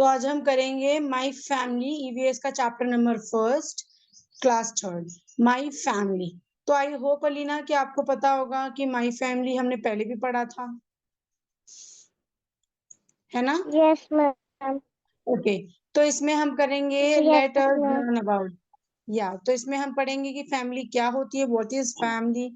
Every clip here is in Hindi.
तो आज हम करेंगे माई फैमिली ईवीएस का chapter number first, class third, my family. तो आई होप अलीना कि आपको पता होगा कि माई फैमिली हमने पहले भी पढ़ा था, है ना? Yes ma'am. ओके, तो इसमें हम करेंगे yes let us ma'am. Learn about. तो इसमें हम पढ़ेंगे कि फैमिली क्या होती है, what is family,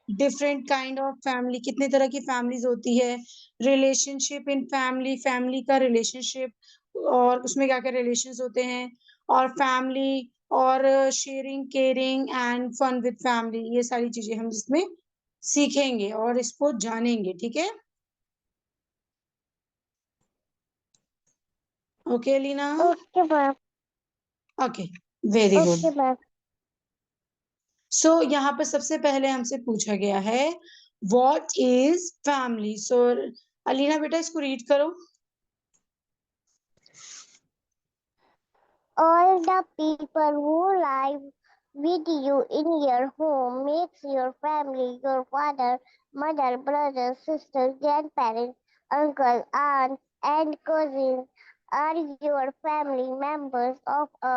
different kind of family, कितने तरह की फैमिलीज होती है, रिलेशनशिप इन फैमिली, फैमिली का रिलेशनशिप और उसमें क्या क्या रिलेशंस होते हैं, और फैमिली और sharing caring and fun with family, ये सारी चीजें हम इसमें सीखेंगे और इसको जानेंगे। ठीक है? Okay Leena? Okay ma'am. Okay, very good. Okay ma'am. So यहाँ पर सबसे पहले हमसे पूछा गया है what is family. So Alina बेटा इसको रीड करो। All the people who live with you in your home makes your family. Your father, mother, brothers, sisters, grandparents, uncles, aunts, and cousins are your family members of a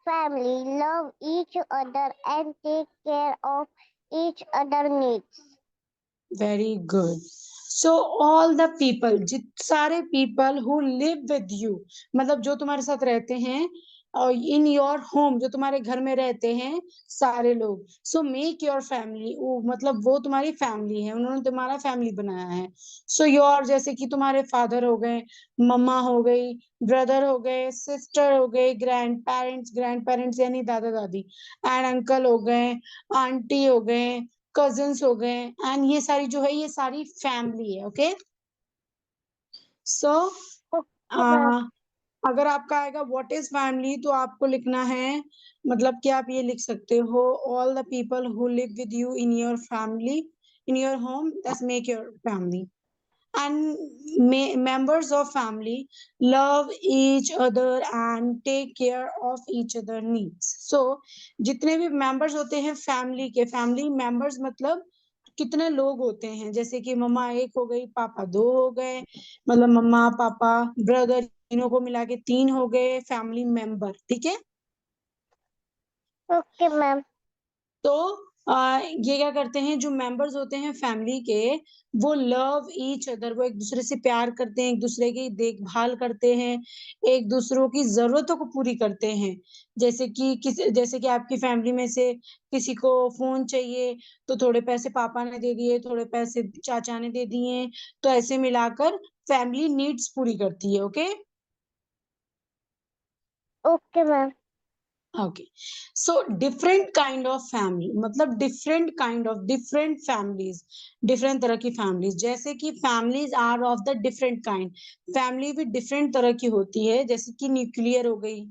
family. Love each other and take care of each other needs. Very good. So all the people, जित सारे people who live with you, मतलब जो तुम्हारे साथ रहते हैं, और इन योर होम, जो तुम्हारे घर में रहते हैं सारे लोग। सो मेक योर फैमिली, मतलब वो तुम्हारी फैमिली है, उन्होंने तुम्हारा फैमिली बनाया है। सो योर, जैसे कि तुम्हारे फादर हो गए, मम्मा हो गई, ब्रदर हो गए, सिस्टर हो गए, ग्रैंड पेरेंट्स यानी दादा दादी, एंड अंकल हो गए, आंटी हो गए, कजिन्स हो गए, एंड ये सारी जो है ये सारी फैमिली है। ओके, सो Okay, ma'am. अगर आपका आएगा व्हाट इज फैमिली, तो आपको लिखना है, मतलब कि आप ये लिख सकते हो all the people who live with you in your family, in your home, that's make your family. And members of family love each other and take care of each other needs. So जितने भी members होते हैं फैमिली के, फैमिली members मतलब कितने लोग होते हैं, जैसे कि मम्मा एक हो गई, पापा दो हो गए, मतलब मम्मा पापा ब्रदर तीनों को मिला के तीन हो गए फैमिली मेंबर। ठीक है? Okay, ma'am. तो ये क्या करते हैं, जो मेंबर्स होते हैं फैमिली के, वो लव ईच अदर, वो एक दूसरे से प्यार करते हैं, एक दूसरे की देखभाल करते हैं, एक दूसरों की जरूरतों को पूरी करते हैं। जैसे कि आपकी फैमिली में से किसी को फोन चाहिए, तो थोड़े पैसे पापा ने दे दिए, थोड़े पैसे चाचा ने दे दिए, तो ऐसे मिलाकर फैमिली नीड्स पूरी करती है। Okay? Okay, ma'am. Okay, so different kind of family मतलब different kind of different families, different तरह की फैमिलीज, जैसे कि families are of the different kind, family भी डिफरेंट तरह की होती है, जैसे कि न्यूक्लियर हो गई।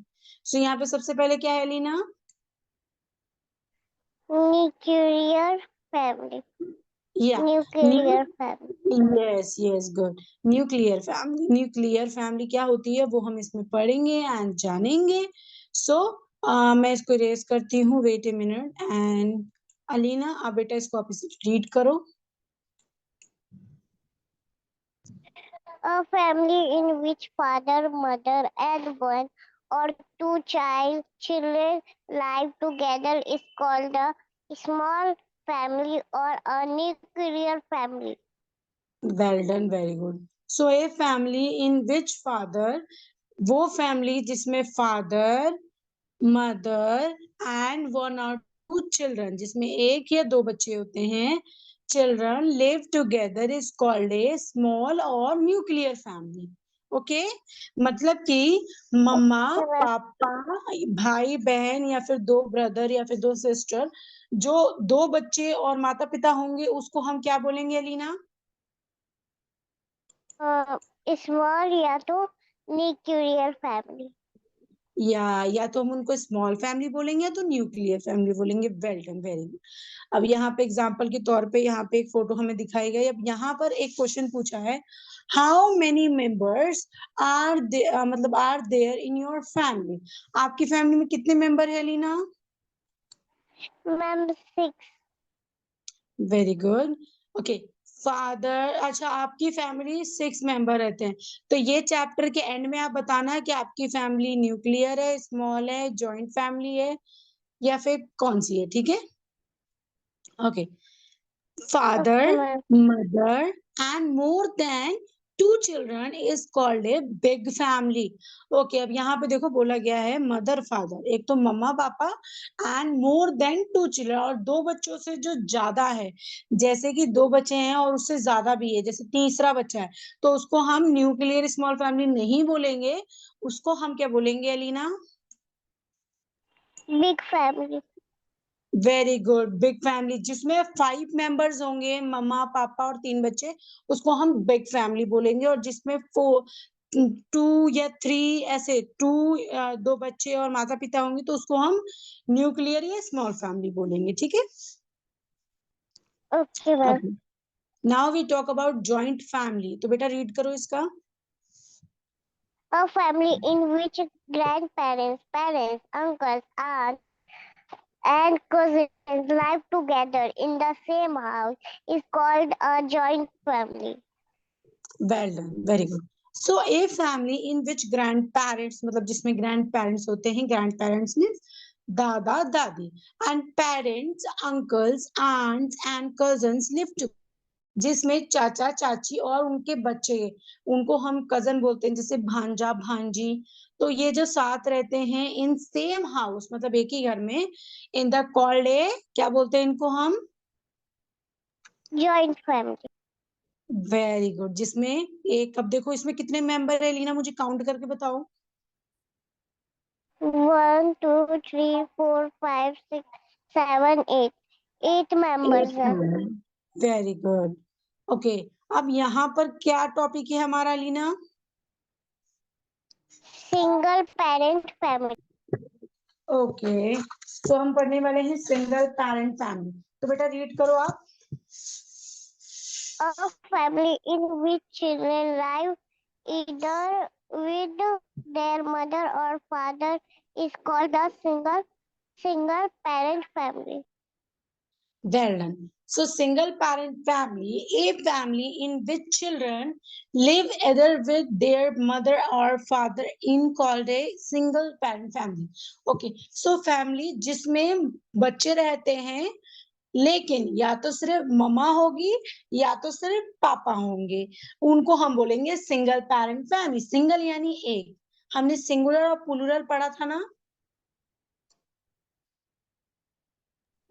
सो यहाँ पे सबसे पहले क्या है लीना? Nuclear family. या Nuclear family. Yes yes, good. Nuclear family, nuclear family क्या होती है वो हम इसमें पढ़ेंगे एंड जानेंगे। सो मैं इसको इरेज करती हूँ, wait a minute. And Alina, आप बेटा इसको आप रीड करो। A family in which father, mother, and one or two children live together is called a small family or a nuclear family. Well done, very good. So a family in which father, वो फैमिली जिसमें father, mother and one or two children, जिसमें एक या दो बच्चे होते हैं, children live together is called A small और न्यूक्लियर फैमिली। ओके, मतलब कि मम्मा पापा, भाई बहन, या फिर दो ब्रदर या फिर दो सिस्टर, जो दो बच्चे और माता पिता होंगे उसको हम क्या बोलेंगे अलीना? Small या तो nuclear family. या तो हम उनको स्मॉल फैमिली बोलेंगे या तो न्यूक्लियर फैमिली बोलेंगे। Well done, very good. अब यहाँ पे एग्जांपल के तौर पे यहाँ पे एक फोटो हमें दिखाई गई। अब यहाँ पर एक क्वेश्चन पूछा है, हाउ मेनी मेंबर्स आर मतलब are there in your family. आपकी फैमिली में कितने मेंबर है Leena? Ma'am, 6. Very good. Okay, father, अच्छा आपकी फैमिली 6 मेंबर रहते हैं, तो ये चैप्टर के एंड में आप बताना है कि आपकी फैमिली न्यूक्लियर है, स्मॉल है, जॉइंट फैमिली है, या फिर कौन सी है, ठीक है। Okay, Okay, father, ma'am. mother, and more than 2 children is called a big family. Okay, अब यहाँ पे देखो बोला गया है मदर फादर, एक तो मम्मा पापा, एंड मोर देन 2 चिल्ड्रन, और 2 बच्चों से जो ज्यादा है, जैसे कि 2 बच्चे हैं और उससे ज्यादा भी है, जैसे तीसरा बच्चा है, तो उसको हम न्यूक्लियर स्मॉल फैमिली नहीं बोलेंगे, उसको हम क्या बोलेंगे Alina? Big family. Very good, big family, जिसमें 5 मेंबर्स होंगे, मम्मा पापा और 3 बच्चे, उसको हम बिग फैमिली बोलेंगे, और जिसमें 2 या 3 ऐसे 2 बच्चे और माता पिता होंगे, तो उसको हम न्यूक्लियर या स्मॉल फैमिली बोलेंगे, ठीक है। Okay, ma'am. Okay, now we talk about joint family, तो बेटा रीड करो इसका। A family in which grandparents, parents, uncles, aunts, and cousins live together in the same house is called a joint family. Well done, very good. So a family in which grand parents, मतलब जिसमें ग्रैंड पेरेंट्स होते हैं, ग्रैंड पेरेंट्स मीन्स दादा दादी, and parents, uncles, aunts and cousins live to, जिसमें चाचा चाची और उनके बच्चे, उनको हम कजन बोलते हैं, जैसे भांजा भांजी, तो ये जो साथ रहते हैं इन सेम हाउस, मतलब एक ही घर में, इन द कॉल्ड ए, क्या बोलते हैं इनको हम? Joint family. वेरी गुड, जिसमें एक, अब देखो इसमें कितने मेंबर है लीना, मुझे काउंट करके बताओ। 1, 2, 3, 4, 5, 6, 7, 8. 8 members है. Very good. ओके, अब यहाँ पर क्या टॉपिक है हमारा Leena? Single parent family. Okay, तो हम पढ़ने वाले हैं सिंगल पेरेंट फैमिली, तो बेटा रीड करो आप। A family in which children live either with their mother or father is called a single parent family. Well done. So single parent family, a family in which children live either with their mother or father in called a single parent family. Okay, so family जिसमें बच्चे रहते हैं, लेकिन या तो सिर्फ मम्मा होगी या तो सिर्फ पापा होंगे, उनको हम बोलेंगे सिंगल पेरेंट फैमिली। सिंगल यानी एक, हमने सिंगुलर और प्लूरल पढ़ा था ना?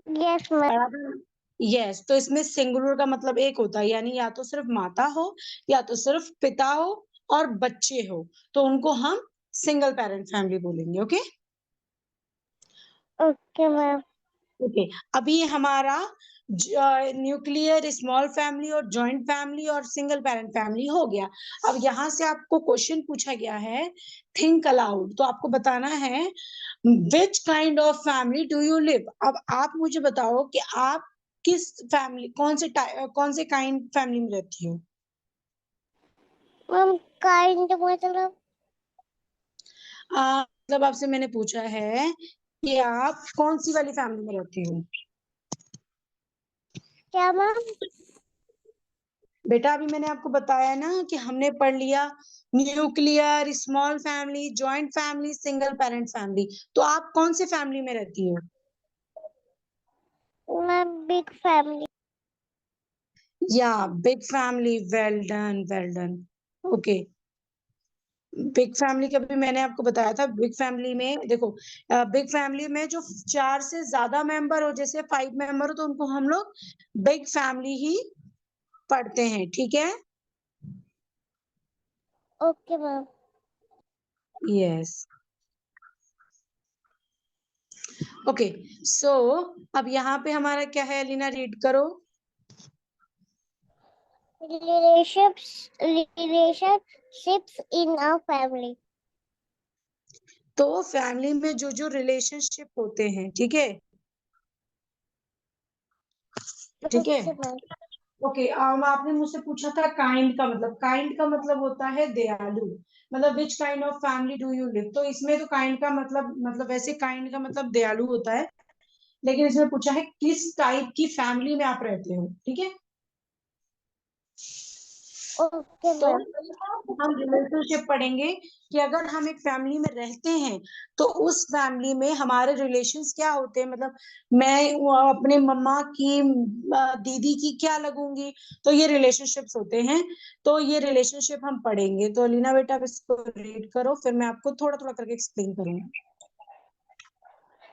Yes, ma'am. पढ़ा था ना? यस, तो इसमें सिंगुलर का मतलब एक होता है, यानी या तो सिर्फ माता हो या तो सिर्फ पिता हो और बच्चे हो, तो उनको हम सिंगल पेरेंट फैमिली बोलेंगे। Okay Okay, ma'am. ओके, अभी हमारा न्यूक्लियर स्मॉल फैमिली और जॉइंट फैमिली और सिंगल पेरेंट फैमिली हो गया। अब यहाँ से आपको क्वेश्चन पूछा गया है, थिंक अलाउड, तो आपको बताना है which kind of family do you live. अब आप मुझे बताओ कि आप किस फैमिली, कौन से काइंड फैमिली में रहती हो? Ma'am, kind मतलब मतलब आपसे मैंने पूछा है कि आप कौन सी वाली फैमिली में रहती हो। क्या मैम? बेटा अभी मैंने आपको बताया ना कि हमने पढ़ लिया nuclear, small family, joint family, single parent family, तो आप कौन से फैमिली में रहती हो? Ma'am big family. या big family, well done, well done. Okay, big family का भी मैंने आपको बताया था। बिग फैमिली में देखो, बिग फैमिली में जो 4 से ज्यादा मेंबर हो, जैसे 5 मेंबर हो, तो उनको हम लोग बिग फैमिली ही पढ़ते हैं, ठीक है। Okay ma'am. यस, ओके, सो अब यहाँ पे हमारा क्या है लीना, रीड करो। Relationships in a family. तो फैमिली में जो जो रिलेशनशिप होते हैं, ठीक है, ठीक है। Okay ma'am. ओके, आपने मुझसे पूछा था काइंड का मतलब, काइंड का मतलब होता है दयालु, मतलब which kind of family do you live, तो इसमें तो काइंड का मतलब वैसे काइंड का मतलब दयालु होता है, लेकिन इसमें पूछा है किस टाइप की फैमिली में आप रहते हो, ठीक है। ओके तो मैम। हम रिलेशनशिप पढ़ेंगे कि अगर हम एक फैमिली में रहते हैं तो उस फैमिली में हमारे रिलेशंस क्या होते हैं, मतलब मैं अपने मम्मा की दीदी की क्या लगूंगी, तो ये रिलेशनशिप्स होते हैं। तो ये रिलेशनशिप हम पढ़ेंगे। तो अलीना बेटा, आप इसको रीड करो, फिर मैं आपको थोड़ा थोड़ा करके एक्सप्लेन करूंगी।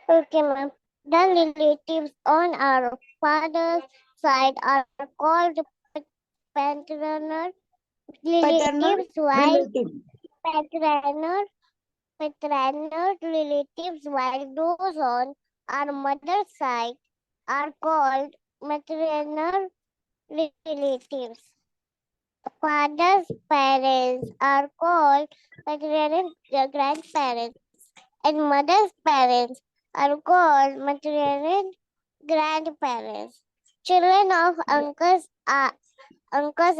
Okay, ma'am. The relatives on our father's side are called paternal paternal relatives, while relative. paternal paternal relatives, while those on our mother's side are called maternal relatives. Father's parents are called paternal grandparents, and mother's parents are called maternal grandparents. Children of uncles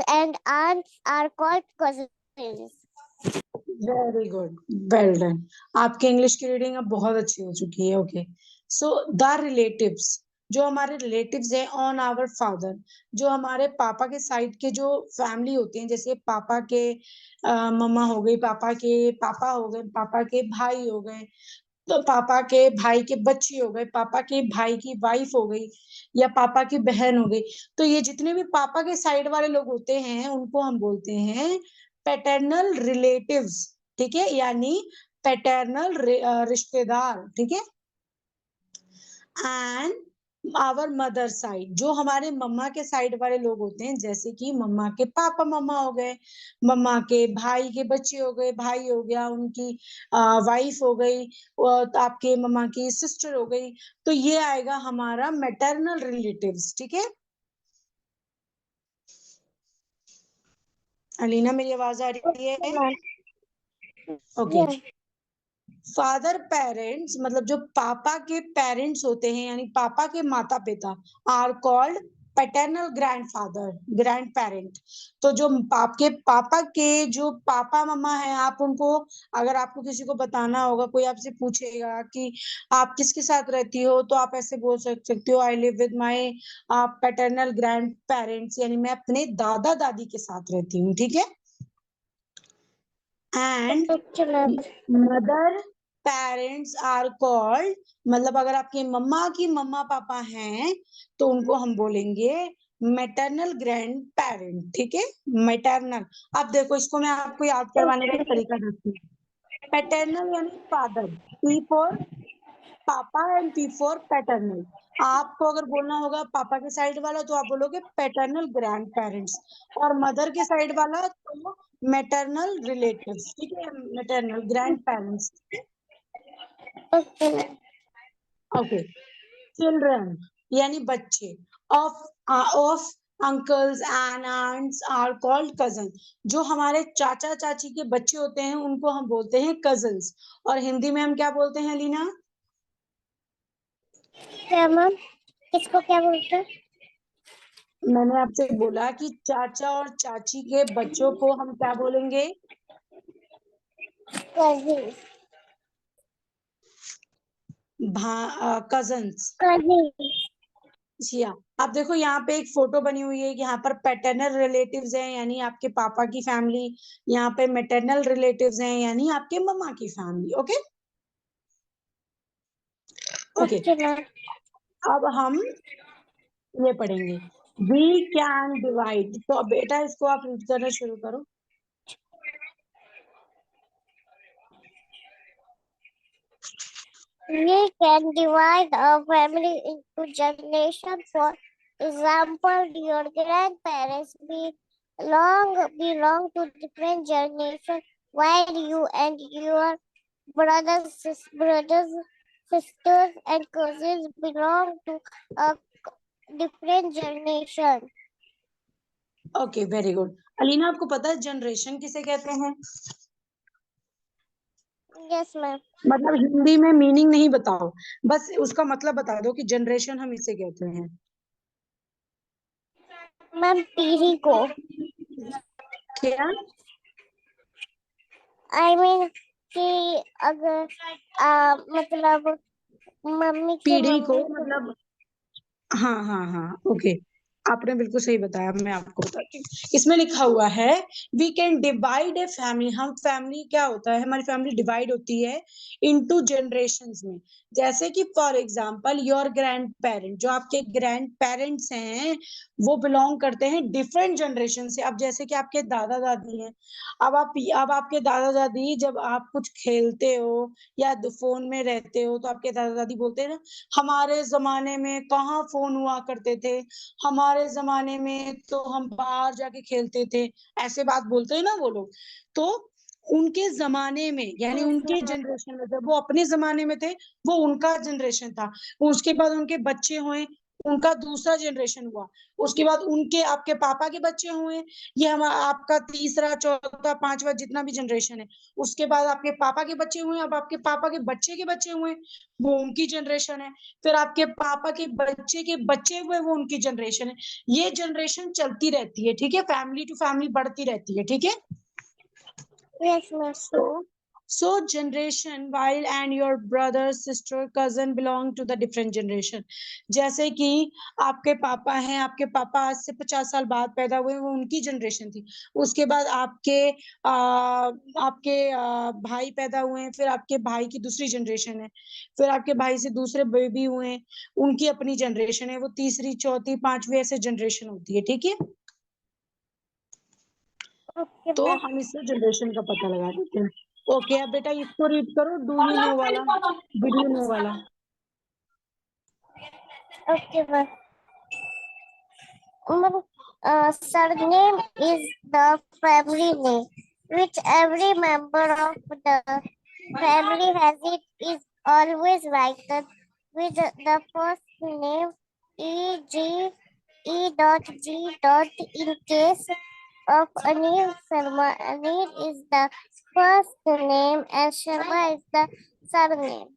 and aunts are called cousins. Very good, well done. आपकी इंग्लिश की रीडिंग अब बहुत अच्छी हो चुकी है। ओके, सो द रिलेटिव्स, जो हमारे रिलेटिव्स हैं ऑन आवर फादर, जो हमारे पापा के साइड के जो फैमिली होते हैं, जैसे पापा के मम्मा हो गई, पापा के पापा हो गए, पापा के भाई हो गए, तो पापा के भाई के बच्चे हो गए, पापा के भाई की वाइफ हो गई, या पापा की बहन हो गई। तो ये जितने भी पापा के साइड वाले लोग होते हैं उनको हम बोलते हैं पैटर्नल रिलेटिव्स। ठीक है, यानी पैटर्नल रिश्तेदार। ठीक है। एंड आवर मदर साइड, जो हमारे मम्मा के साइड वाले लोग होते हैं, जैसे कि मम्मा के पापा मम्मा हो गए, मम्मा के भाई के बच्चे हो गए, भाई हो गया, उनकी वाइफ हो गई, और आपके मम्मा की सिस्टर हो गई। तो ये आएगा हमारा मैटरनल रिलेटिव्स। ठीक है। अलीना, मेरी आवाज आ रही Okay, है? ma'am. Okay. Yes. Father parents, मतलब जो पापा के पेरेंट्स होते हैं, यानी पापा के माता पिता, are called paternal grandfather, grandparent. तो जो आपके पापा के जो पापा मम्मा है, आप उनको, अगर आपको किसी को बताना होगा, कोई आपसे पूछेगा कि आप किसके साथ रहती हो, तो आप ऐसे बोल सकते हो, I live with my paternal grand parents, यानी मैं अपने दादा दादी के साथ रहती हूँ। ठीक है। And Okay, ma'am. Mother parents are called, मतलब अगर आपके मम्मा की मम्मा पापा हैं तो उनको हम बोलेंगे मैटरनल ग्रैंड पेरेंट। ठीक है। मैटरनल। अब देखो, इसको मैं आपको याद करवाने का एक तरीका देती हूँ। पैटर्नल यानी फादर, पी फॉर पापा एंड पी फॉर पैटर्नल। आपको अगर बोलना होगा पापा के साइड वाला तो आप बोलोगे पैटर्नल ग्रैंड पेरेंट्स, और मदर के साइड वाला तो मैटरनल रिलेटिव्स। ठीक है, maternal grandparents. Okay, ma'am. Okay. Children यानी बच्चे, of of uncles and aunts are called cousin, जो हमारे चाचा चाची के बच्चे होते हैं उनको हम बोलते हैं कजन्स। और हिंदी में हम क्या बोलते हैं लीना? क्या मैम? किसको क्या बोलते हैं? मैंने आपसे बोला कि चाचा और चाची के बच्चों को हम क्या बोलेंगे? कजिन। कजन्स। कजिन। जी हाँ। आप देखो, यहाँ पे एक फोटो बनी हुई है, यहाँ पर पैटर्नल रिलेटिव्स हैं यानी आपके पापा की फैमिली, यहाँ पे मैटरनल रिलेटिव्स हैं यानी आपके मम्मा की family. Okay. Okay. Okay ma'am. अब हम ये पढ़ेंगे, वी कैन डिवाइड। तो अब बेटा इसको आप रीड करना शुरू करो। We can divide a family into generations. For example, your grandparents belong to different generations, while you and your brothers, sisters, and cousins belong to a different generation. Okay, very good. Alina, आपको पता है जनरेशन किसे कहते हैं? Yes, ma'am. मतलब हिंदी में मीनिंग नहीं बताओ, बस उसका मतलब बता दो कि जनरेशन हम इसे कहते हैं। मैम, पीढ़ी को। क्या? I mean कि अगर मतलब मम्मी के पीढ़ी को मम्मी को। मतलब, हाँ हाँ हाँ, ओके। आपने बिल्कुल सही बताया, मैं आपको बताती हूँ। इसमें लिखा हुआ है we can divide a family, हम फैमिली क्या होता है, हमारी फैमिली डिवाइड होती है इनटू जनरेशंस में। जैसे कि for example your grand parent, जो आपके ग्रैंड पेरेंट्स हैं वो बिलोंग करते हैं डिफरेंट जनरेशन से। अब जैसे कि आपके दादा दादी हैं, अब आपके दादा दादी जब आप कुछ खेलते हो या फोन में रहते हो तो आपके दादा दादी बोलते हैं ना, हमारे जमाने में कहाँ फोन हुआ करते थे, हमारे जमाने में तो हम बाहर जाके खेलते थे, ऐसे बात बोलते हैं ना वो लोग। तो उनके जमाने में यानी उनके जनरेशन में, जब वो अपने जमाने में थे वो उनका जनरेशन था, उसके बाद उनके बच्चे हुए उनका दूसरा जनरेशन हुआ, उसके बाद उनके आपके पापा के बच्चे हुए, ये हम आपका तीसरा चौथा पांचवा जितना भी जनरेशन है, उसके बाद आपके पापा के बच्चे हुए, अब आपके पापा के बच्चे के बच्चे हुए, वो उनकी जनरेशन है, फिर आपके पापा के बच्चे हुए वो उनकी जनरेशन है। ये जनरेशन चलती रहती है, ठीक है, फैमिली टू फैमिली बढ़ती रहती है, ठीक है। Yes, ma'am. So generation while and your brother sister cousin belong to the different generation। जैसे कि आपके पापा हैं, आपके पापा आज से 50 साल बाद पैदा हुए, वो उनकी जनरेशन थी। उसके बाद आपके भाई पैदा हुए हैं, फिर आपके भाई की दूसरी जनरेशन है, फिर आपके भाई से दूसरे बेबी हुए हैं, उनकी अपनी जनरेशन है, वो तीसरी चौथी पांचवी ऐसे जनरेशन होती है, ठीक है। Okay, तो ma'am. हम इससे जनरेशन का पता लगा देते हैं। ओके, अब बेटा इसको रीड करो, डू यू नो वाला, डिड यू नो वाला। Okay, ma'am. Surname is the family name, which every member of the family has. It is always written with the first name E.G. E.G. In case of Anil Sharma, Anil is the first name and Sharma is the surname.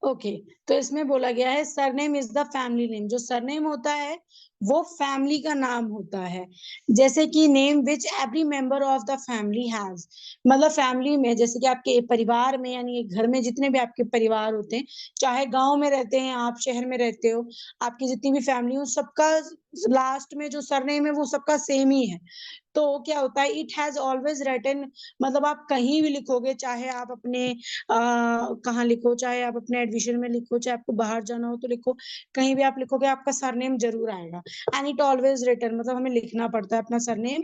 Okay, तो इसमें बोला गया है surname is the family name, जो सरनेम होता है वो फैमिली का नाम होता है। जैसे कि name which every member of the family has, मतलब फैमिली में जैसे कि आपके परिवार में यानी घर में जितने भी आपके परिवार होते हैं, चाहे गांव में रहते हैं आप शहर में रहते हो, आपकी जितनी भी फैमिली हो सबका लास्ट में जो सरनेम है वो सबका सेम ही है। तो क्या होता है इट हैज ऑलवेज रिटन, मतलब आप कहीं भी लिखोगे, चाहे आप अपने कहाँ लिखो, चाहे आप अपने एडमिशन में लिखो, चाहे आपको बाहर जाना हो तो लिखो, कहीं भी आप लिखोगे आपका सरनेम जरूर आएगा। एंड इट ऑलवेज रिटन, मतलब हमें लिखना पड़ता है अपना surname.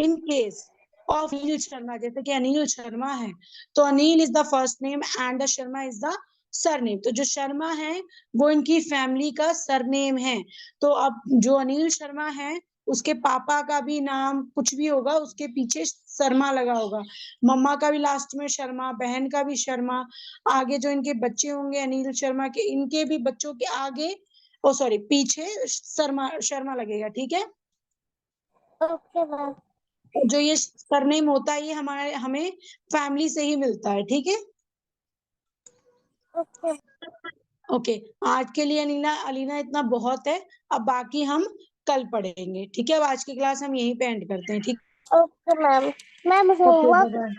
In case of Anil Sharma, जैसे कि अनिल शर्मा है तो Anil is the first name and the Sharma is the surname. तो जो शर्मा है वो इनकी फैमिली का सरनेम है। तो अब जो अनिल शर्मा है उसके पापा का भी नाम कुछ भी होगा उसके पीछे शर्मा लगा होगा, मम्मा का भी लास्ट में शर्मा, बहन का भी शर्मा, आगे जो इनके बच्चे होंगे अनिल शर्मा के, इनके भी बच्चों के आगे ओ सॉरी पीछे शर्मा शर्मा लगेगा, ठीक है। Okay, ma'am. जो ये सरनेम होता है ये हमारे हमें फैमिली से ही मिलता है, ठीक है। Okay, ओके, आज के लिए अलीना अलीना इतना बहुत है, अब बाकी हम कल पढ़ेंगे, ठीक है। अब आज की क्लास हम यहीं पे एंड करते हैं, ठीक। okay, ma'am. Ma'am, okay homework. Bye.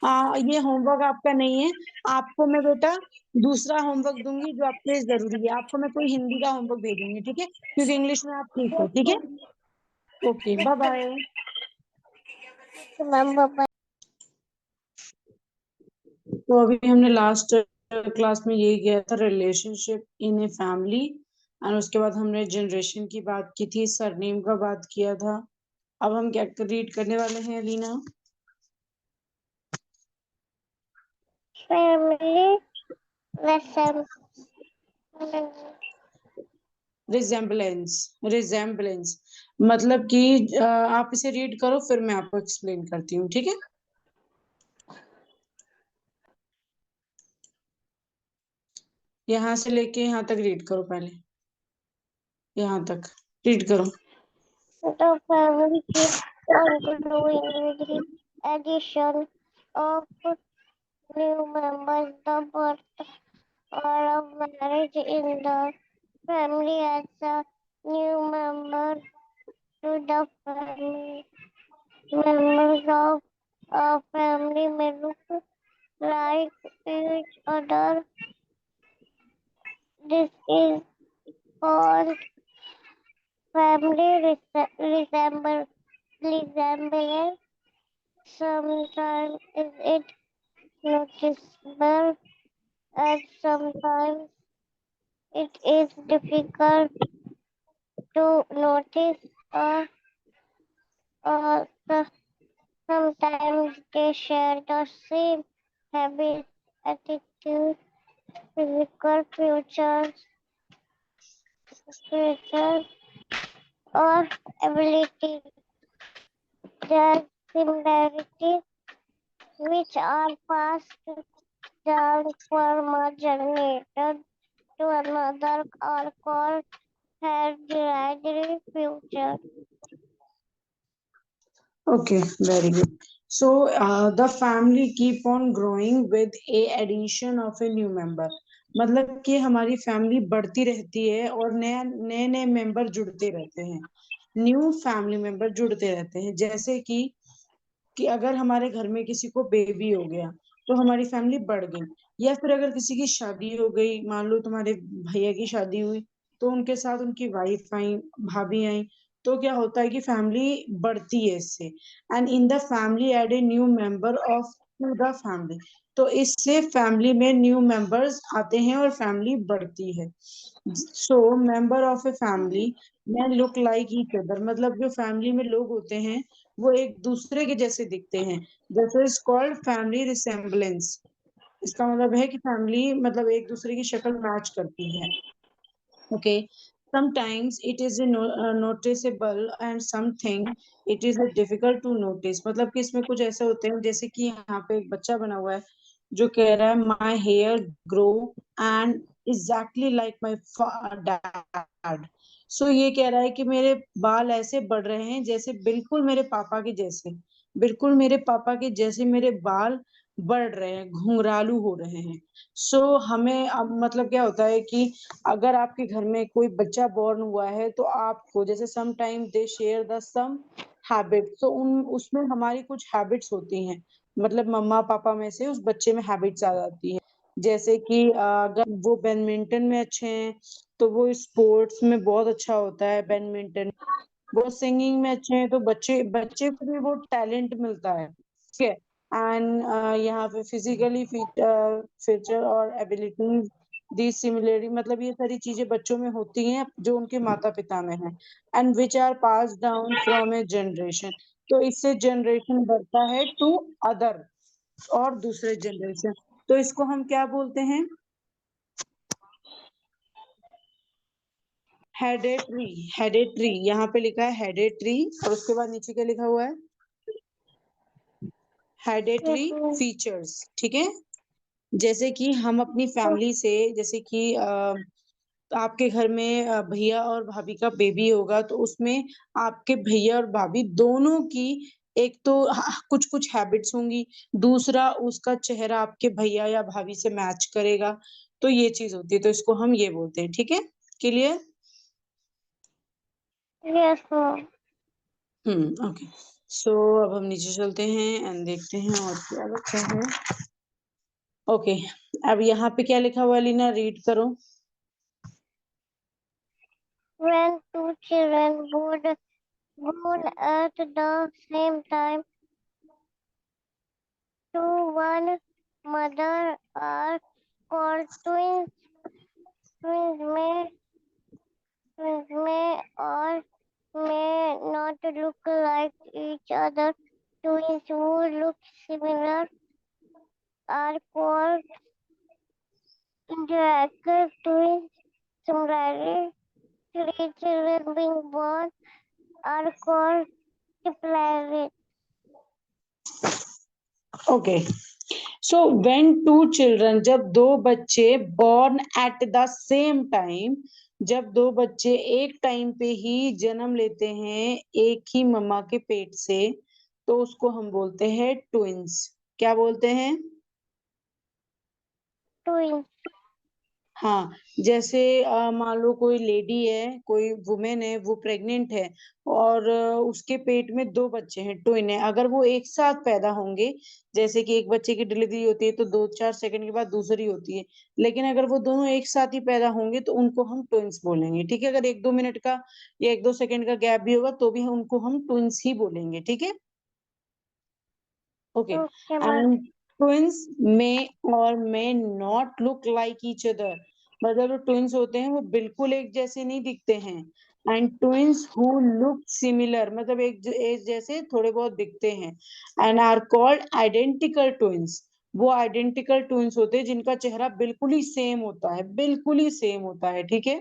हाँ, ये होमवर्क आपका नहीं है, आपको मैं बेटा दूसरा होमवर्क दूंगी जो आपके लिए जरूरी है, आपको मैं कोई हिंदी का होमवर्क भेजूंगी, ठीक है, क्योंकि इंग्लिश में आप ठीक हो, ठीक है। Okay bye bye. Ma'am, bye-bye. तो अभी हमने लास्ट क्लास में यही किया था, रिलेशनशिप इन ए फैमिली, और उसके बाद हमने जनरेशन की बात की थी, सरनेम का बात किया था। अब हम क्या रीड करने वाले हैं Alina? Family lesson. Resemblance, resemblance मतलब कि आप इसे रीड करो फिर मैं आपको एक्सप्लेन करती हूँ, ठीक है। यहाँ से लेके यहाँ तक रीड करो पहले, यहाँ तक रीड करो। The family keeps on growing with the addition of new members. The birth or of marriage in the family adds a new member to the family. Members of a family may look like each other. This is called family resemblance. Sometimes it noticeable and sometimes it is difficult to notice or sometimes they share the same habits, attitude, physical features or ability. Their similarities which are passed down from a generator to another are called hereditary features. Okay, very good. So the family keep on growing with a addition of a new member. मतलब कि हमारी फैमिली बढ़ती रहती है और नया नए नए मेंबर जुड़ते रहते हैं। न्यू फैमिली मेंबर जुड़ते रहते हैं, जैसे कि अगर हमारे घर में किसी को बेबी हो गया तो हमारी फैमिली बढ़ गई, या फिर अगर किसी की शादी हो गई, मान लो तुम्हारे भैया की शादी हुई तो उनके साथ उनकी वाइफ आई, भाभी आई, तो क्या होता है कि फैमिली बढ़ती है इससे। And in the family add a new member of to the family. तो इससे फैमिली में न्यू मेंबर्स आते हैं और फैमिली बढ़ती है। सो मेंबर ऑफ ए फैमिली में लुक लाइक ईच अदर, मतलब जो फैमिली में लोग होते हैं वो एक दूसरे के जैसे दिखते हैं। जैसे इज कॉल्ड फैमिली रिसेम्बलेंस। इसका मतलब है कि फैमिली मतलब एक दूसरे की शक्ल मैच करती है। Okay, sometimes it is noticeable and something it is difficult to notice। मतलब कि इसमें कुछ ऐसे होते हैं, जैसे कि यहाँ पे एक बच्चा बना हुआ है जो कह रहा है my hair grow and exactly like my dad. So ये कह रहा है कि मेरे बाल ऐसे बढ़ रहे हैं जैसे बिल्कुल मेरे पापा के जैसे, बिल्कुल मेरे पापा के जैसे मेरे बाल बढ़ रहे हैं, घुंघरालू हो रहे हैं। सो हमें अब मतलब क्या होता है कि अगर आपके घर में कोई बच्चा बॉर्न हुआ है तो आपको जैसे some time they share the same habit, तो उन उसमें हमारी कुछ हैबिट्स होती हैं। मतलब मम्मा पापा में से उस बच्चे में हैबिट्स आ जाती है। जैसे कि अगर वो बैडमिंटन में अच्छे हैं तो वो स्पोर्ट्स में बहुत अच्छा होता है बैडमिंटन। वो सिंगिंग में अच्छे हैं तो बच्चे बच्चे को भी वो टैलेंट मिलता है, ठीक है। एंड यहाँ पे फिजिकली फीचर और एबिलिटीज दी सिमिलरिटी, मतलब ये सारी चीजें बच्चों में होती हैं जो उनके माता पिता में है। And which are passed down from a generation, तो इससे जनरेशन बढ़ता है टू अदर, और दूसरे जनरेशन। तो इसको हम क्या बोलते हैं? हेडेट्री। हेडेट्री यहाँ पे लिखा है हेडेट्री, और उसके बाद नीचे क्या लिखा हुआ है? हेडेटरी Yes, फीचर्स, ठीक है। जैसे कि हम अपनी फैमिली से, जैसे कि आपके घर में भैया और भाभी का बेबी होगा तो उसमें आपके भैया और भाभी दोनों की एक तो कुछ कुछ हैबिट्स होंगी, दूसरा उसका चेहरा आपके भैया या भाभी से मैच करेगा। तो ये चीज होती है, तो इसको हम ये बोलते हैं, ठीक है। क्लियर? yes, ma'am. ओके। सो अब हम नीचे चलते हैं एंड देखते हैं और क्या बचा है। ओके, अब यहाँ पे क्या लिखा हुआ है लीना, रीड करो। When two children born at the same time to one mother are called twins. Twins may or may not look like each other. Twins who look similar are called identical twins. Similarly, three children being born are called triplets. Okay, so when two children, जब दो बच्चे born at the same time, जब दो बच्चे एक टाइम पे ही जन्म लेते हैं एक ही मम्मा के पेट से, तो उसको हम बोलते हैं ट्विंस। क्या बोलते हैं? Twins. हाँ, जैसे मान लो कोई लेडी है, कोई वुमेन है, वो प्रेग्नेंट है और उसके पेट में 2 बच्चे हैं, ट्विन है। अगर वो एक साथ पैदा होंगे, जैसे कि एक बच्चे की डिलीवरी होती है तो 2-4 सेकंड के बाद दूसरी होती है, लेकिन अगर वो दोनों एक साथ ही पैदा होंगे तो उनको हम ट्विंस बोलेंगे। ठीक है, अगर 1-2 मिनट का या 1-2 सेकंड का गैप भी होगा तो भी उनको हम ट्विंस ही बोलेंगे। ठीक है, okay. Okay ma'am. And twins may or may not look like each other, मतलब जो ट्विंस होते हैं वो बिल्कुल एक जैसे नहीं दिखते हैं। And twins who look similar, मतलब एक जैसे थोड़े बहुत दिखते हैं, and are called identical twins. वो आइडेंटिकल ट्विंस होते हैं जिनका चेहरा बिल्कुल ही सेम होता है, बिल्कुल ही सेम होता है। ठीक है,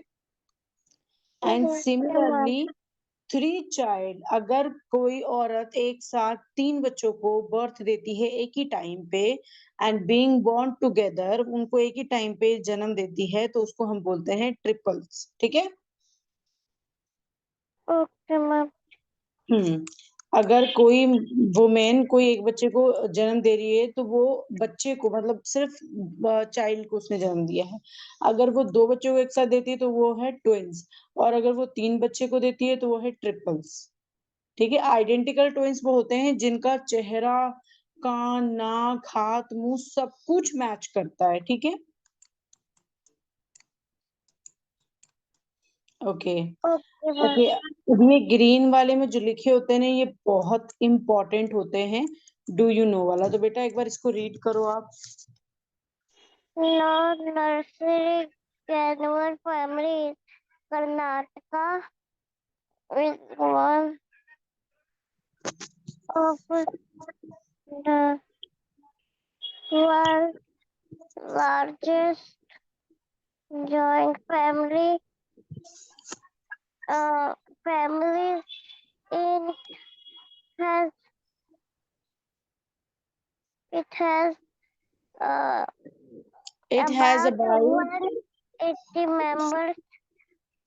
and okay ma'am. Similarly 3 child, अगर कोई औरत एक साथ 3 बच्चों को बर्थ देती है एक ही टाइम पे, एंड बीइंग बोर्न टुगेदर, उनको एक ही टाइम पे जन्म देती है, तो उसको हम बोलते हैं ट्रिपल्स। ठीक है, ओके मैम। हम्म। अगर कोई वुमेन कोई एक बच्चे को जन्म दे रही है तो वो बच्चे को, मतलब सिर्फ चाइल्ड को उसने जन्म दिया है। अगर वो 2 बच्चों को एक साथ देती है तो वो है ट्विंस, और अगर वो 3 बच्चे को देती है तो वो है ट्रिपल्स। ठीक है, आइडेंटिकल ट्विंस वो होते हैं जिनका चेहरा, कान, नाक, हाथ, मुंह सब कुछ मैच करता है। ठीक है, ओके ओके मैम। ओके। ये ग्रीन वाले में जो लिखे होते हैं ना, ये बहुत इंपॉर्टेंट होते हैं, डू यू नो वाला। तो बेटा एक बार इसको रीड करो आप। नॉन नर्सरी कैनुअल family Karnataka is one of the world's largest joint uh, families. In has it has uh, It has about about 180 members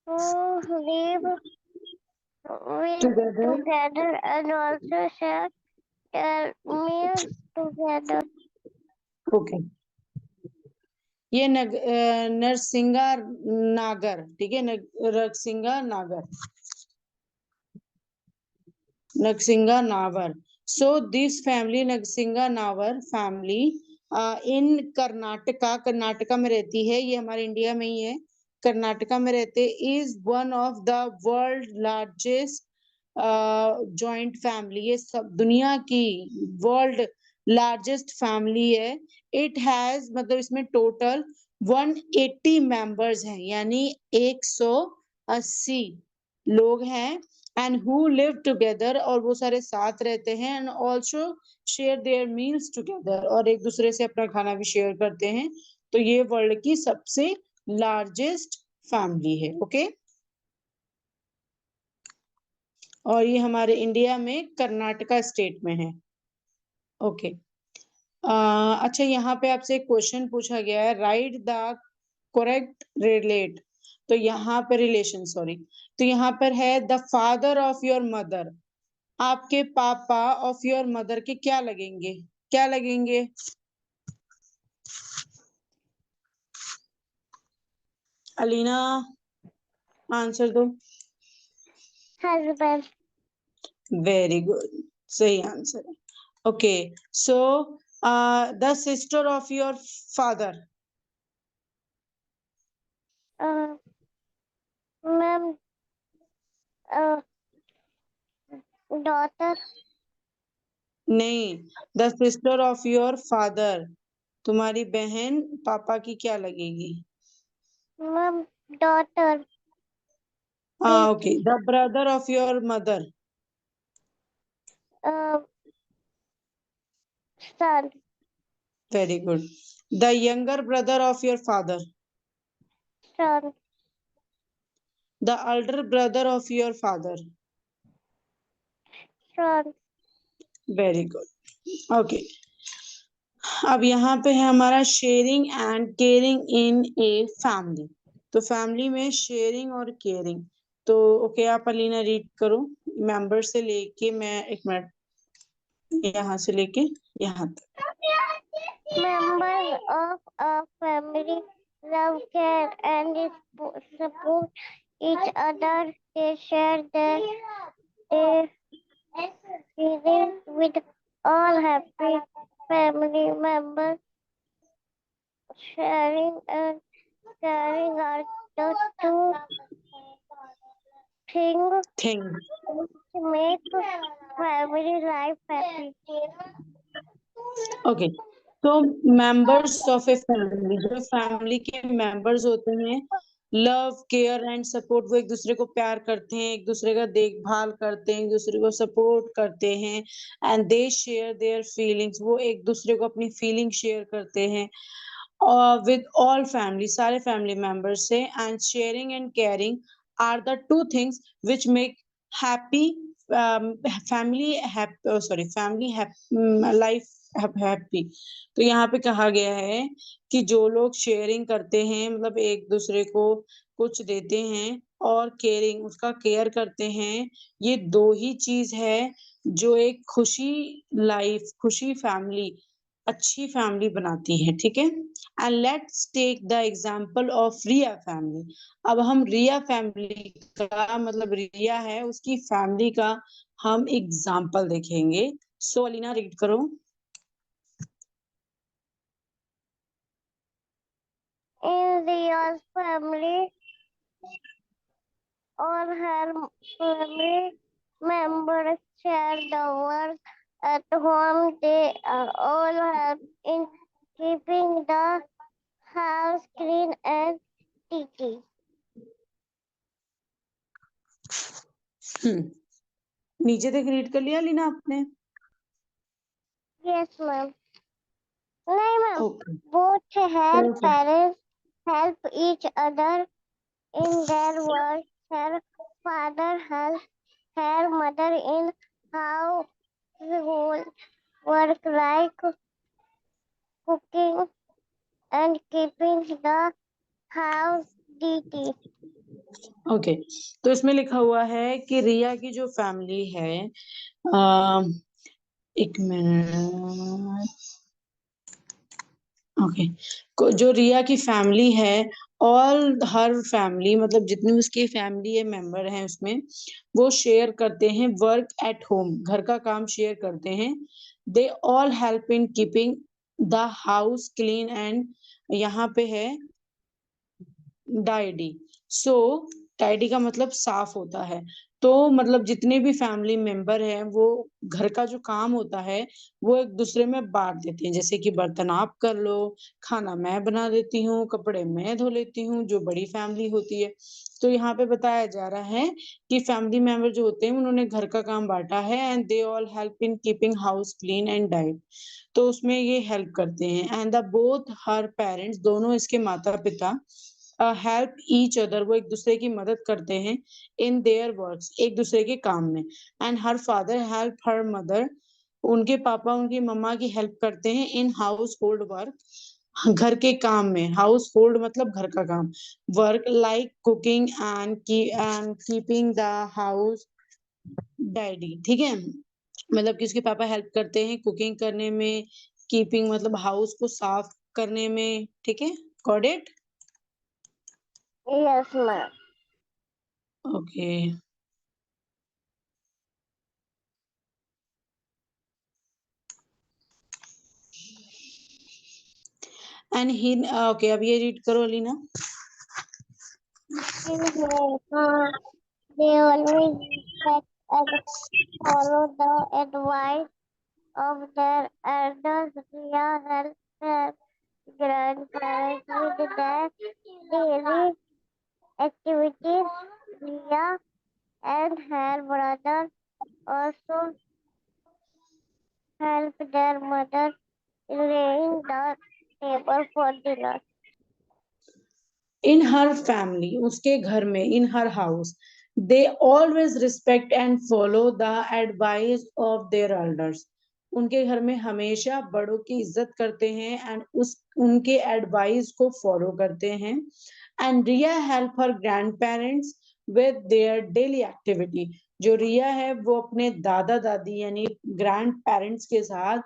who live with together, together and also share their meals together. Okay. ये नरसिंगा नागर, ठीक है, Narsinga Nagar, Narsinga Navar. So this family, Narsinga Navar family, in Karnataka, Karnataka में रहती है, ये हमारे इंडिया में ही है, कर्नाटका में रहते, is one of the world largest joint family. ये सब दुनिया की वर्ल्ड लार्जेस्ट फैमिली है। इट हैज, मतलब इसमें टोटल 180 मेंबर्स हैं, यानी 180 लोग हैं, एंड हु लिव टुगेदर, और वो सारे साथ रहते हैं, and also share their meals together, और एक दूसरे से अपना खाना भी शेयर करते हैं। तो ये वर्ल्ड की सबसे लार्जेस्ट फैमिली है। ओके, और ये हमारे इंडिया में कर्नाटका स्टेट में है। ओके, अच्छा, यहाँ पे आपसे एक क्वेश्चन पूछा गया है, राइट द करेक्ट रिलेट। तो यहाँ पर रिलेशन, सॉरी, तो यहाँ पर है the father of your mother, आपके पापा ऑफ योर मदर के क्या लगेंगे, क्या लगेंगे? अलीना, आंसर दो। Husband. वेरी गुड, सही आंसर है। Okay, so the sister of your father. Uh, Ma'am, uh, daughter. नहीं, the sister of your father, तुम्हारी बहन पापा की क्या लगेगी? Ma'am, daughter. हाँ, ओके, बेटी. The brother of your mother. Uh, son. Very good, the younger brother of your father. Son. The alder brother of your father. Son. Very good, okay. अब यहाँ पे है हमारा sharing and caring in a family. तो फैमिली में शेयरिंग और केयरिंग, तो ओके, आप अलीना रीड करो, मेंबर से लेके, मैं एक मिनट, यहाँ से लेके यहाँ तक। Members of a family love, care, and support each other. They share their feelings with all happy family members. Sharing and caring are the two things Thing. which make family life happy. Okay, तो मेंबर्स ऑफ ए फैमिली, जो फैमिली के मेंबर्स होते हैं, लव, केयर एंड सपोर्ट, वो एक दूसरे को प्यार करते हैं, एक दूसरे का देखभाल करते हैं, एक दूसरे को सपोर्ट करते हैं। And they share their feelings, वो एक दूसरे को अपनी फीलिंग शेयर करते हैं with all family, सारे फैमिली मेंबर्स से। And sharing and caring are the two things which make happy family sorry family life happy. तो यहाँ पे कहा गया है कि जो लोग शेयरिंग करते हैं, मतलब एक दूसरे को कुछ देते हैं, और केयरिंग, उसका केयर करते हैं, ये दो ही चीज है जो एक खुशी लाइफ, खुशी फैमिली, अच्छी फैमिली बनाती है। ठीक है। And let's take the example of Riya family. अब हम रिया फैमिली का, मतलब रिया है उसकी फैमिली का हम एग्जाम्पल देखेंगे। सो अलीना रीड करो। In Ria's family, all her family members share the work at home. They are all help in keeping the house clean and tidy. नीचे तक रीड कर लिया लीना आपने? Yes, ma'am. नहीं ma'am, okay, both her parents help each other in their work. Her father helps her mother in household work like cooking and keeping the house tidy. Okay. तो इसमें लिखा हुआ है कि रिया की जो फैमिली है, एक मिनट, ओके, जो रिया की फैमिली है, ऑल हर फैमिली, मतलब जितनी उसकी फैमिली है, मेंबर हैं उसमें, वो शेयर करते हैं वर्क एट होम, घर का काम शेयर करते हैं। They all help in keeping the house clean and, यहाँ पे है टाइडी। सो टाइडी का मतलब साफ होता है। तो मतलब जितने भी फैमिली मेंबर हैं, वो घर का जो काम होता है वो एक दूसरे में बांट देते हैं। जैसे कि बर्तन आप कर लो, खाना मैं बना देती हूँ, कपड़े मैं धो लेती हूँ, जो बड़ी फैमिली होती है। तो यहाँ पे बताया जा रहा है कि फैमिली मेंबर जो होते हैं उन्होंने घर का काम बांटा है, and they all help in keeping house clean and diet. तो उसमें ये हेल्प करते हैं। And the both her parents, दोनों इसके माता पिता, हेल्प ईच अदर, वो एक दूसरे की मदद करते हैं इन देयर वर्क्स, एक दूसरे के काम में। And her father help her mother, उनके पापा उनकी मम्मा की हेल्प करते हैं इन हाउस होल्ड वर्क, घर के काम में। हाउस होल्ड मतलब घर का काम, work like cooking and keeping the house daddy. ठीक है, मतलब कि उसके पापा हेल्प करते हैं कुकिंग करने में, कीपिंग मतलब हाउस को साफ करने में। ठीक है, got it? Yes, ma'am. Okay. And he, okay, अब ये रीड करो Leena. In her home, they always respect and follow the advice of their elders. Ria helps her grandparents with their daily activities. Ria and her brother also help their mother in laying the table for dinner. In her family, उसके घर में, in her house, they always respect and follow the advice of their elders. उनके घर में हमेशा बड़ों की इज्जत करते हैं, एंड उस उनके एडवाइस को फॉलो करते हैं। And Riya help her grandparents with their daily activity. जो रिया है वो अपने दादा दादी यानी ग्रैंड पेरेंट्स के साथ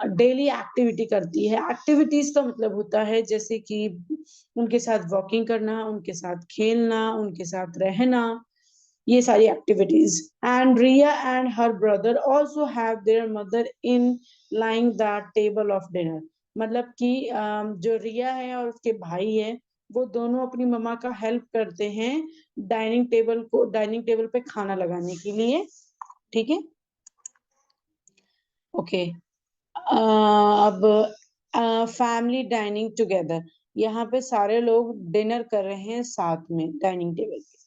डेली एक्टिविटी करती है। एक्टिविटीज का मतलब होता है जैसे कि उनके साथ वॉकिंग करना, उनके साथ खेलना, उनके साथ रहना, ये सारी activities. And Riya and her brother also have their mother in laying the table of dinner. मतलब कि जो रिया है और उसके भाई है, वो दोनों अपनी मम्मा का हेल्प करते हैं डाइनिंग टेबल पे खाना लगाने के लिए। ठीक है, ओके। अब फैमिली डाइनिंग टुगेदर, यहाँ पे सारे लोग डिनर कर रहे हैं साथ में डाइनिंग टेबल पे।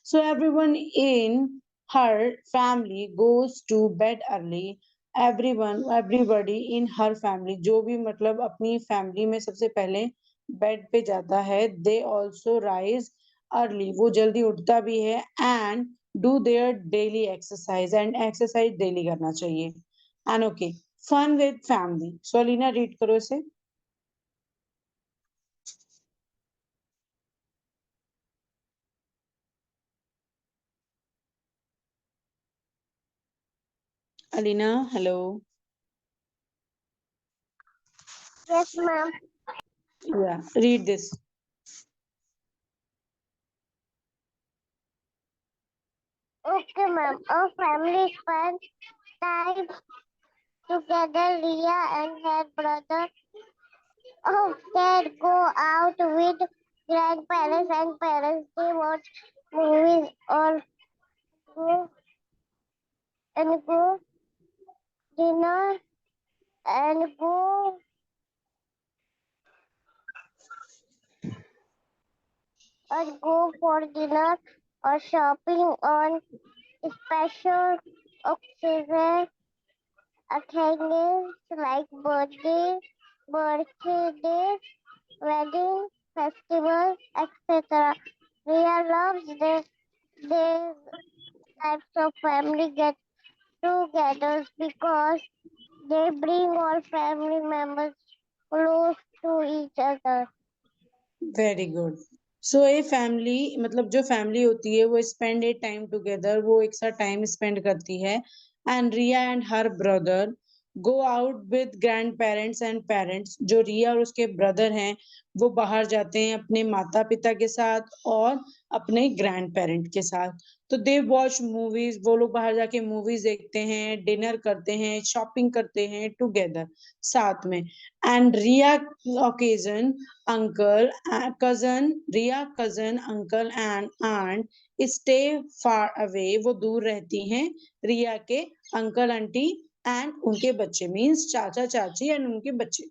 So everyone in her family goes to bed early. Everybody in her family, जो भी मतलब अपनी फैमिली में सबसे पहले बेड पे जाता है, दे ऑल्सो राइज अर्ली, वो जल्दी उठता भी है। And do their daily exercise, and exercise daily करना चाहिए। And okay, fun with family. So Alina read करो इसे। अलीना, हेलो। Yes, ma'am. या read this. Okay, ma'am. Our family spent time together. Ria and her brother can go out with grandparents and parents. They watch movies or go go dinner and go for dinner or shopping on special occasions, occasions like birthdays, weddings, festivals, etc. Ria loves these types of family get togethers because they bring all family members close to each other. Very good. So a family, मतलब जो फैमिली होती है वो स्पेंड ए टाइम टुगेदर, वो एक साथ टाइम स्पेंड करती है। And Riya and her brother go out with grandparents and parents, जो रिया और उसके ब्रदर हैं वो बाहर जाते हैं अपने माता पिता के साथ और अपने ग्रैंड पेरेंट के साथ। तो दे वॉच मूवीज, वो लोग बाहर जाके मूवीज देखते हैं, डिनर करते हैं, शॉपिंग करते हैं टुगेदर साथ में। And Riya occasion uncle, cousin, uncle and aunt stay far away, वो दूर रहती हैं रिया के अंकल आंटी एंड उनके बच्चे, मीन्स चाचा चाची एंड उनके बच्चे।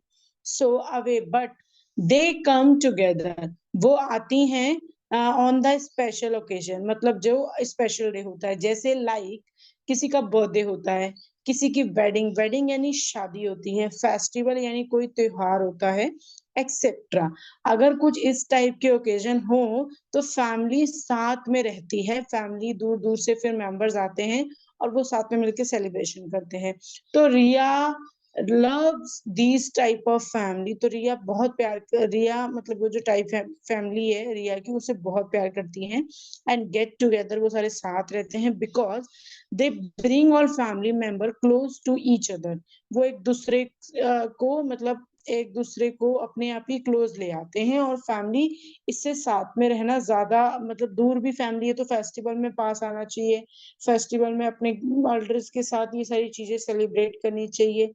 So away but they come together, वो आती हैं ऑन द स्पेशल ओकेजन, मतलब जो स्पेशल डे होता है, जैसे लाइक किसी का बर्थडे होता है, किसी की वेडिंग, वेडिंग यानी शादी होती है, फेस्टिवल यानी कोई त्योहार होता है, एक्सेट्रा। अगर कुछ इस टाइप के ओकेजन हो तो फैमिली साथ में रहती है, फैमिली दूर दूर से फिर मेंबर्स आते हैं और वो साथ में मिलकर सेलिब्रेशन करते हैं। तो Riya loves these type of family, तो रिया बहुत प्यार रिया मतलब वो जो टाइप फैमिली है रिया की, उसे बहुत प्यार करती हैं। एंड गेट टुगेदर, वो सारे साथ रहते हैं because they bring all family member close to each other, वो एक दूसरे को मतलब एक दूसरे को अपने आप ही क्लोज ले आते हैं। और फैमिली इससे साथ में रहना ज्यादा, मतलब दूर भी फैमिली है तो फेस्टिवल में पास आना चाहिए, फेस्टिवल में अपने एल्डर्स के साथ ये सारी चीजें सेलिब्रेट करनी चाहिए,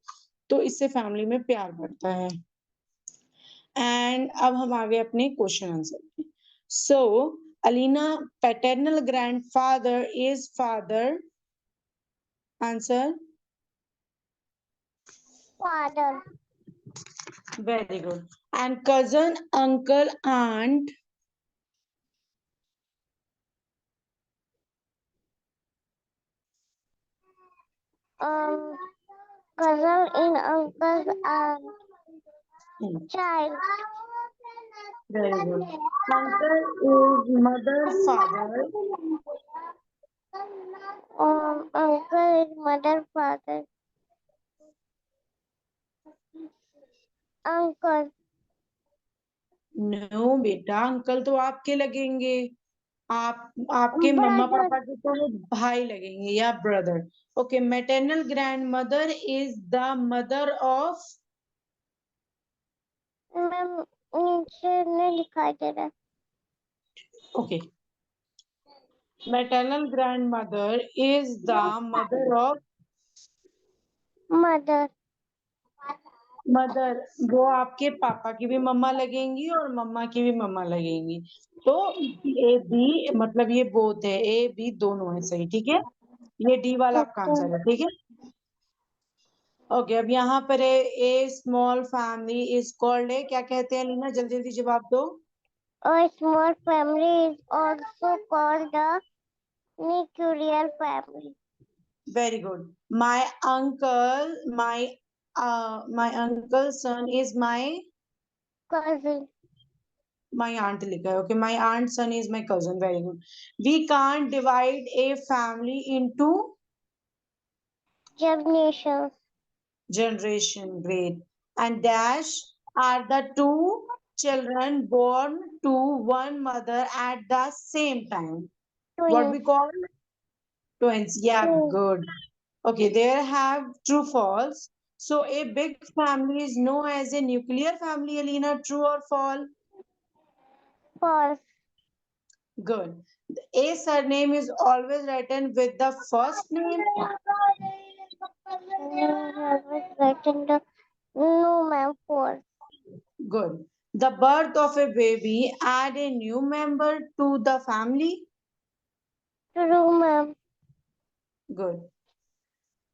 तो इससे फैमिली में प्यार बढ़ता है। एंड अब हम आगे अपने क्वेश्चन आंसर में। So Alina, paternal grandfather is father, answer. Father, very good. And cousin, uncle, aunt, um, cousin in uncle's child. very good. Uncle is mother, father. Uncle is mother, father. Uncle, no बेटा, अंकल तो आपके लगेंगे। आपके मम्मा Brother. पापा के तो वो भाई लगेंगे या brother. Okay, maternal grand mother is the mother of. Ma'am नीचे नहीं दिखाई दे रहा। Okay, maternal grand mother is the mother of. Mother. Mother, वो आपके पापा की भी मम्मा लगेंगी और मम्मा की भी मम्मा लगेंगी। तो ए बी मतलब ये बोथ है, ए बी दोनों है सही, ठीक है। ये डी वाला आपका ओके। आंसर है, ठीक है। ओके, अब यहाँ पर है ए स्मॉल फैमिली इज कॉल्ड है, क्या कहते हैं लीना, जल्दी जल्दी जवाब दो। A small family is also called a nuclear family. Very good. My uncle my uncle son is Cousin. My aunt लिखा है। Okay, my aunt son is my cousin, very good. We can't divide a family into Generations. generation, great. And dash are the two children born to one mother at the same time. What Twins. we call twins. Yeah, Twins. good. Okay, there have true false. So a big family is known as a nuclear family, Alina. True or false? False. Good. A surname is always written with the first name. No, ma'am. False. Good. The birth of a baby add a new member to the family. True, ma'am. Good.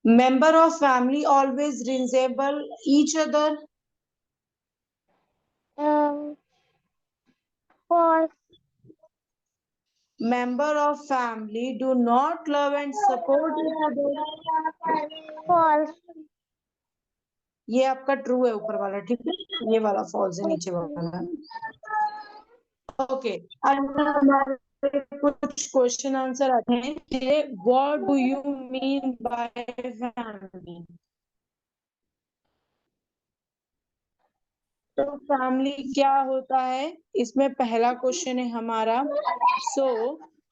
Member of family always resemble each other. Um, False. Member of family do not love and support each other. False. ये आपका ट्रू है ऊपर वाला, ठीक है। ये वाला फॉल्स है नीचे वाला। ओके, अब हमारे कुछ क्वेश्चन आंसर आते हैं कि what do you mean by family. तो फैमिली क्या होता है, इसमें पहला क्वेश्चन है हमारा। सो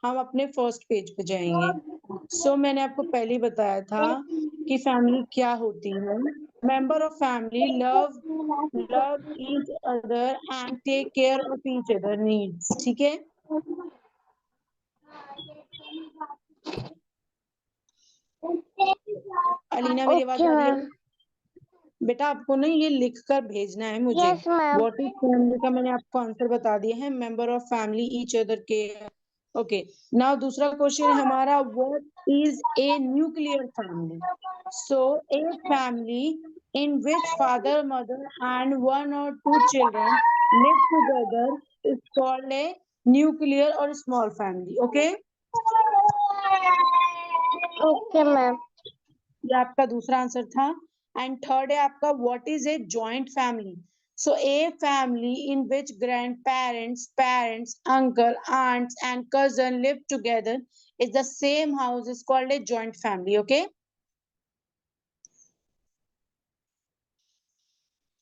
हम अपने फर्स्ट पेज पे जाएंगे। मैंने आपको पहले ही बताया था कि फैमिली क्या होती है। Member of family love love each other and take care of each other needs, ठीक है। अलीना, मेरी आवाज Okay, आ रही ma'am. है? बेटा आपको ना ये लिख कर भेजना है मुझे। Yes, ma'am. What is family का मैंने आपको आंसर बता दिया है, member of family each other के। ओके, नाउ दूसरा क्वेश्चन है हमारा, what is a nuclear family. So a family in which father mother and one or two children live together is called a nuclear or small family. Okay, Okay, ma'am. ये आपका दूसरा आंसर था। एंड थर्ड है आपका, what is a joint family. So a family in which grandparents parents uncle aunts and cousin live together is the same house is called a joint family. Okay,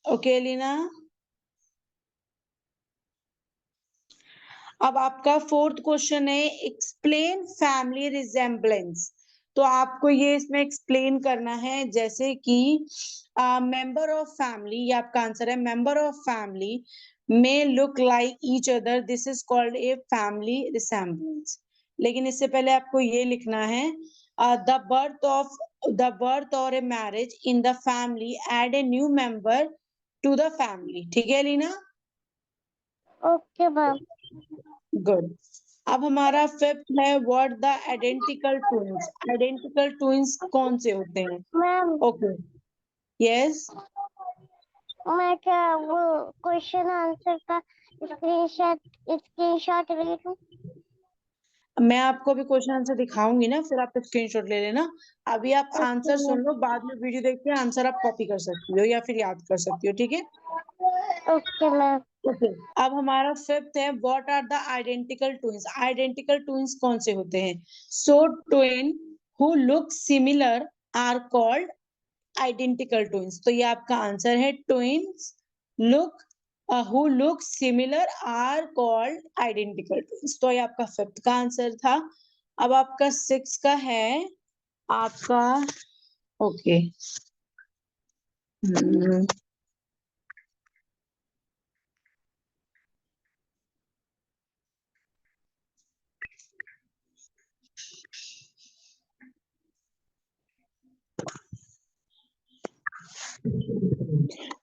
okay Leena. अब आपका फोर्थ क्वेश्चन है, एक्सप्लेन फैमिली रिजेम्बलेंस। तो आपको ये इसमें एक्सप्लेन करना है, जैसे कि मेंबर ऑफ फैमिली, ये आपका आंसर है, member of family may look like each other, this is called a family resemblance. लेकिन इससे पहले आपको ये लिखना है, द बर्थ और a marriage in the family add a new member to the family, ठीक है लीना। Okay, ma'am. गुड। अब हमारा फिफ्थ है, what the identical twins. Identical twins कौन से होते हैं? Ma'am, okay, yes. मैं क्या वो क्वेश्चन आंसर का स्क्रीनशॉट ले लूं? मैं आपको अभी क्वेश्चन आंसर दिखाऊंगी ना, फिर आप स्क्रीनशॉट ले लेना। अभी आप Okay, आंसर सुन ma'am. लो, बाद में वीडियो देख के आंसर आप कॉपी कर सकती हो या फिर याद कर सकती हो, ठीक है। Okay, ma'am. ओके, अब हमारा फिफ्थ है, what are the identical twins. Identical twins कौन से होते हैं? So twin who look similar are called identical twins. तो ये आपका आंसर है, twins look who look similar are called identical twins. तो ये आपका 5th का आंसर था. अब आपका 6 का है आपका ओके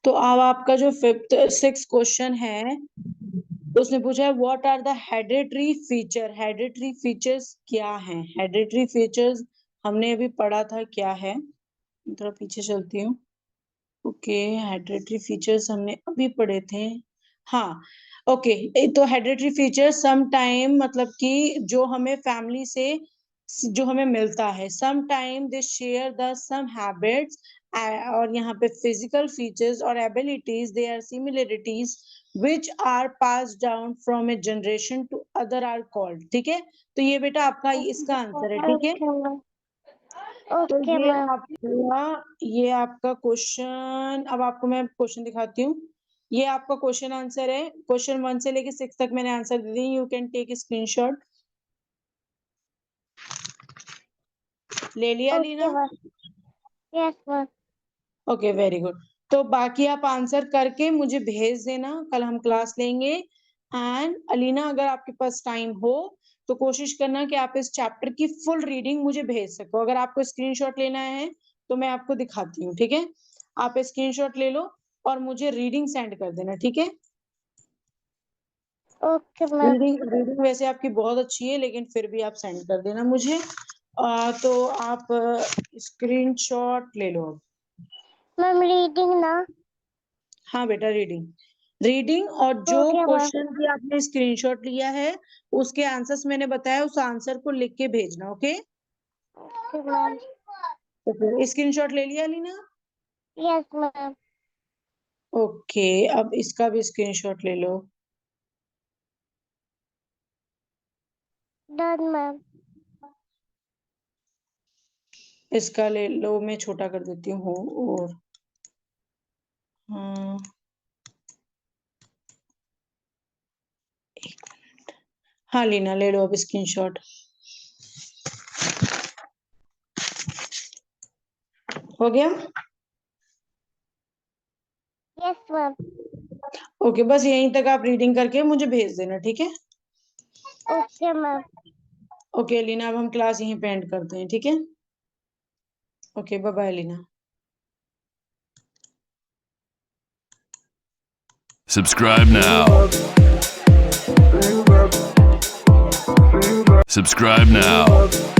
तो अब आपका जो 6th क्वेश्चन है उसने पूछा है what are the hereditary feature. Hereditary features क्या हैं? हेरिडिटरी फीचर्स हमने अभी पढ़ा था क्या है. थोड़ा पीछे चलती हूँ. ओके हेरिडिटरी फीचर्स हमने अभी पढ़े थे. हाँ ओके तो हेरिडिटरी फीचर्स सम टाइम मतलब कि जो हमें फैमिली से जो हमें मिलता है some time they share the same habits और यहाँ पे फिजिकल फीचर्स और abilities they are similarities which are passed down from a generation to other are called. ठीक है तो ये बेटा आपका इसका आंसर है. ठीक है तो ओके मैम. ये आपका क्वेश्चन. अब आपको मैं क्वेश्चन दिखाती हूँ. ये आपका क्वेश्चन आंसर है. क्वेश्चन 1 से लेके 6 तक मैंने आंसर दे दी. You can take screenshot. ले लिया Leena? Yes ma'am. Okay very good. तो बाकी आप आंसर करके मुझे भेज देना. कल हम क्लास लेंगे. एंड अलीना अगर आपके पास टाइम हो तो कोशिश करना कि आप इस चैप्टर की फुल रीडिंग मुझे भेज सको. अगर आपको स्क्रीनशॉट लेना है तो मैं आपको दिखाती हूँ. ठीक है आप स्क्रीनशॉट ले लो और मुझे रीडिंग सेंड कर देना. ठीक है ओके मैम. रीडिंग वैसे आपकी बहुत अच्छी है लेकिन फिर भी आप सेंड कर देना मुझे. तो आप स्क्रीनशॉट ले लो अब. मैम रीडिंग ना. हाँ बेटा रीडिंग और जो ओके मैम. क्वेश्चन भी आपने स्क्रीनशॉट लिया है उसके आंसर्स मैंने बताया उस आंसर को लिख के भेजना. Okay okay ma'am. स्क्रीनशॉट ले लिया लीना? Yes ma'am. ओके अब इसका भी स्क्रीनशॉट ले लो. Done ma'am. इसका ले लो. मैं छोटा कर देती हूँ और हाँ हाँ लीना ले लो अब स्क्रीनशॉट. हो गया? Yes ma'am. ओके बस यहीं तक आप रीडिंग करके मुझे भेज देना. ठीक है ओके मैम. ओके लीना अब हम क्लास यहीं पे एंड करते हैं. ठीक है okay bye bye Leena. Subscribe now. Subscribe now.